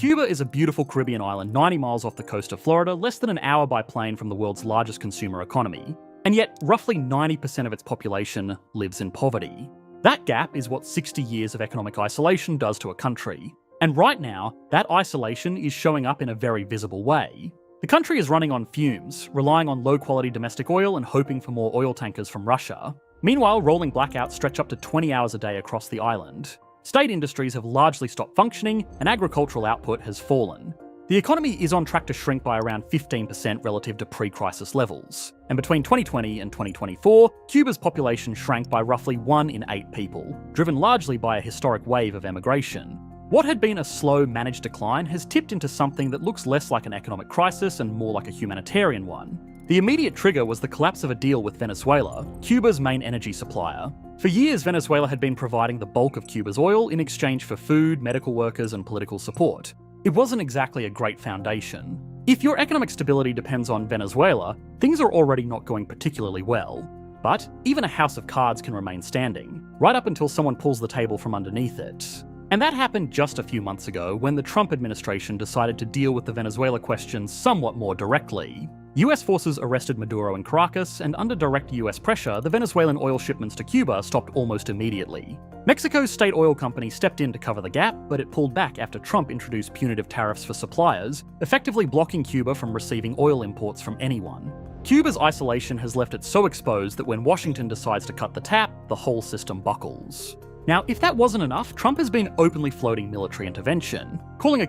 Cuba is a beautiful Caribbean island 90 miles off the coast of Florida, less than an hour by plane from the world's largest consumer economy. And yet, roughly 90% of its population lives in poverty. That gap is what 60 years of economic isolation does to a country. And right now, that isolation is showing up in a very visible way. The country is running on fumes, relying on low-quality domestic oil and hoping for more oil tankers from Russia. Meanwhile, rolling blackouts stretch up to 20 hours a day across the island. State industries have largely stopped functioning, and agricultural output has fallen. The economy is on track to shrink by around 15% relative to pre-crisis levels. And between 2020 and 2024, Cuba's population shrank by roughly 1 in 8 people, driven largely by a historic wave of emigration. What had been a slow, managed decline has tipped into something that looks less like an economic crisis and more like a humanitarian one. The immediate trigger was the collapse of a deal with Venezuela, Cuba's main energy supplier. For years, Venezuela had been providing the bulk of Cuba's oil in exchange for food, medical workers, and political support. It wasn't exactly a great foundation. If your economic stability depends on Venezuela, things are already not going particularly well. But even a house of cards can remain standing, right up until someone pulls the table from underneath it. And that happened just a few months ago when the Trump administration decided to deal with the Venezuela question somewhat more directly. US forces arrested Maduro in Caracas, and under direct US pressure, the Venezuelan oil shipments to Cuba stopped almost immediately. Mexico's state oil company stepped in to cover the gap, but it pulled back after Trump introduced punitive tariffs for suppliers, effectively blocking Cuba from receiving oil imports from anyone. Cuba's isolation has left it so exposed that when Washington decides to cut the tap, the whole system buckles. Now, if that wasn't enough, Trump has been openly floating military intervention, calling a